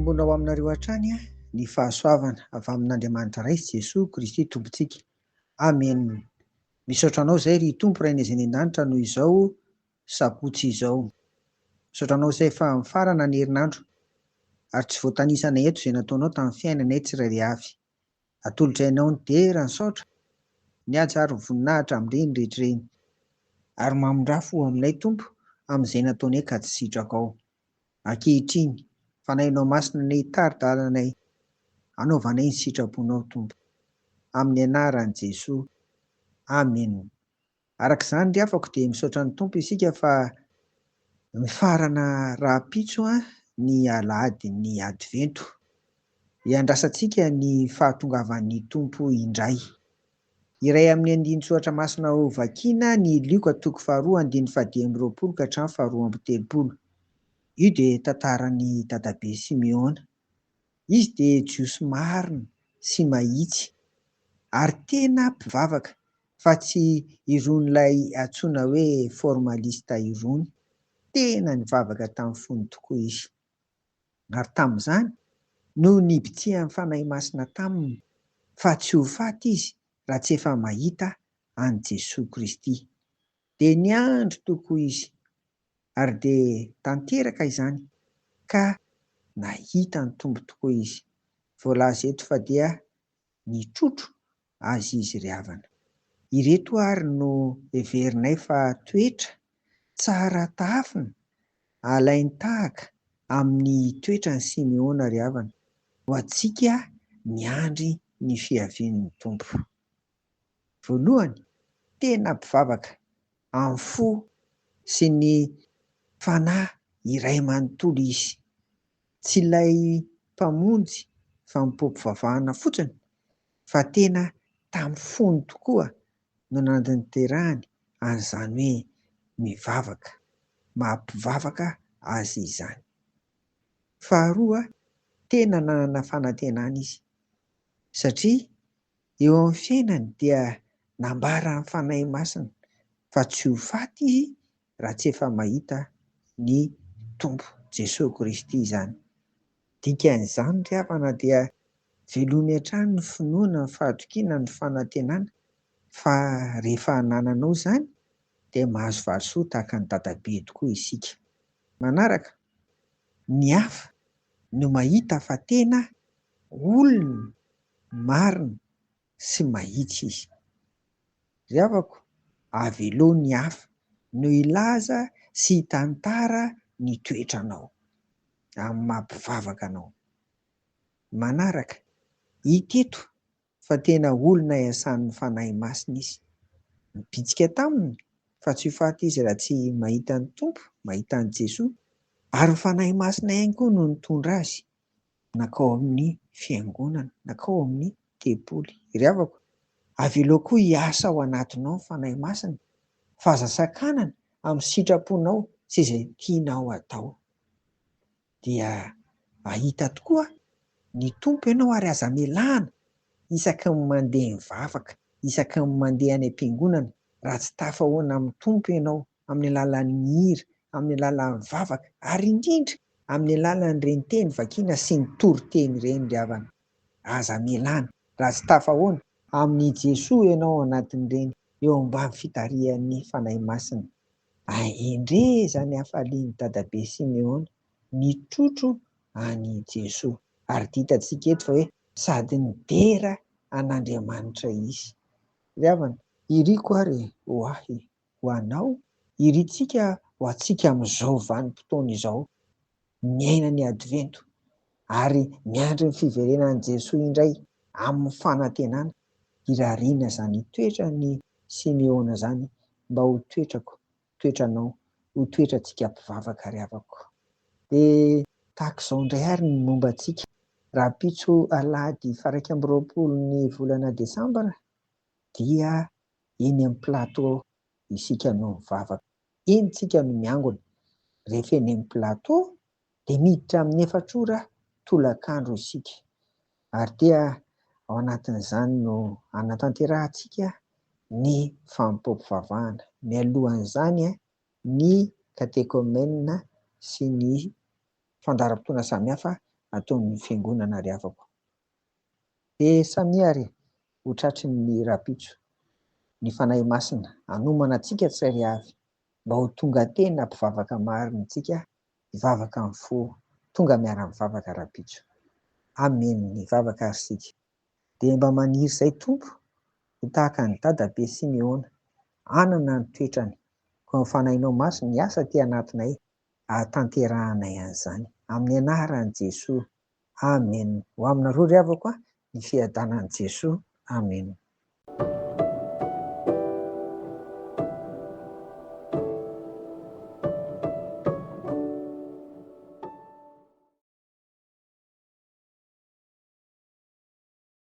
tombonao aminareo hatrany ny fahasoavana avy amin'Andriamanitra Raisy Jesosy Kristy Tompontsika. Amen. Misaotra anao izay ry Tompo Rainay izay ny an-danitra noho izao sabotsy izao. Misaotra anao izay fa mifarana ny herinandro ary tsy voatanisana eto izay nataonao tamin'ny fiainanay tsirairay avy. Atolotra ianao ny dera ny saotra, ny atsaro voninahitra amin'ireny rehetrareny ary mamondrafo aminay Tompo amin'izay nataonay ka tsy sitraka ao. Ankehitriny fanahinao masina ny tari-dalanay, anaovanay ny sitraponao Tompo. Amin'ny anaran'i Jesosy. Amen. Arak'izany ry afako dia misaotra ny Tompo isika fa mifarana rahampitso ny alahady ny advento. Hiandrasantsika ny fahatongavan'ny Tompo indray. Iray amin'ny andinin-tsoatra masina ho vakiana ny Lioka toko 2:1-20 ka hatramin'ny 2:30. Io dia tantaran'ny dadabe Simeona. Izy dia jiosy marina sy mahitsy ary tena mpivavaka fa tsy iron'ilay antsoina hoe formalista irony. Tena nivavaka tamin'ny fony tokoa izy. Ary tamin'izany no nibitsihany fanahy masina taminy fa tsy ho faty izy raha tsy efa mahita an'i Jesosy Kristy. Dia niandry tokoa izy ary dia tanteraka izany ka nahita ny Tompo tokoa izy. Voalaza eto fa dia nitrotro azy izy ry havana. Ireto ary no heverinay fa toetra tsara tafina alainy tahaka amin'ny toetra ny Simeona ry havana ho antsika miandry ny fiavian'ny Tompo. Voalohany, tena mpivavaka amin'ny fo sy ny fanahy iray manontolo izy. Tsy ilay mpamonjy fa mipompivavahana fotsiny fa tena tamin'ny fony tokoa no nantanterahany an'izany hoe mivavaka, mampivavaka azy izany. Faharoa, tena nanana fanantenana izy satria eo amin'ny fiainany dia nambara ny fanahy masina fa tsy ho faty izy raha tsy efa mahita ny Tompo Jesosy Kristy izany. Dikan'izany ry havana dia velony hatrany ny finoana, ny fahatokiana, ny fanantenana fa rehefa nananao izany dia mahazo valosoa tahaka ny dadabe tokoa isika. Manaraka, ny hafa no mahita fa tena olona marina sy mahitsy izy. Ry havako, avy ny hafa no ilaza sy hitantara ny toetranao amin'ny mampivavaka anao. Manaraka, hita eto fa tena olona iasan'ny fanahy masina izy. Nibitsika taminy fa tsy ho faty izy raha tsy mahita ny Tompo, mahita an'i Jesosy. Ary ny fanahy masina ihany koa no nitondra azy nakao amin'ny fiangonana, nakao amin'ny teboly. Ry havako, avy koa hiasa ao anatinao ny fanahy masina, fahazasan-kanana amin'ny sitraponao sy izay tianao atao. Dia ahita tokoa ny Tompo ianao ary aza mialana isaky ny mandeha mivavaka, isaky ny mandeha any am-piangonana raha tsy tafahoana amin'ny Tompo ianao amin'ny alalan'ny hira, amin'ny alalan'ny mivavaka ary indrindra amin'ny alalan'ireny teny vakiana sy ny toriteny ireny ry havana. Aza mialana raha tsy tafahoana amin'ny Jesosy ianao anatin'ireny eo ambany fitarihan'ny fanahy masina. Endrezany hafalian'ny dadabe Simeona nitrotro an'i Jesosy ary ditantsika eto fa hoe sady nidera an'Andriamanitra izy. Ry havana, iriko ary ho ahy, ho anao, irintsika ho antsika amin'izao vanim-potoana izao, miaina ny advento ary miandry ny fiverenan'i Jesosy indray amin'ny fanantenana. Irariana izany toetra ny Simeona izany mba ho toetrako, toetranao, ho toetrantsika mpivavaka ry havako. Dia tahak'izao indray ary ny momba antsika rahampitso alahady 1 volana Desambra dia eny amin'ny plateau isika no mivavaka. Eny isika no miangona. Rehefa eny amin'ny plateau dia miditra amin'ny 4 ora tolakandro isika. Ary dia ao anatin'izany no anatanterahανtsika ny fampompivavahana. Mialohan'izany ny katekômena sy ny fandaharam-potoana samihafa ataon'ny fiangonana ry havako. De samiary ho tratry ny rapitso, ny fanahy masina hanomana antsika tsirairay avy mba ho tonga tena mpivavaka marina tsika, mivavaka amin'ny fo, tonga miara mivavaka rapitso. Amen, mivavaka ary sika. De mba maniry izay Tompo ho tahaka ny dadabe Simeona, anana ny toetrany, ko ny fanahinao masina ny asa ty anatinay, tanterahanay an'izany amin'ny anaran'i Jesoa. Amen. Ho aminareo ry havako ny fiadanan'i Jesoa. Amen.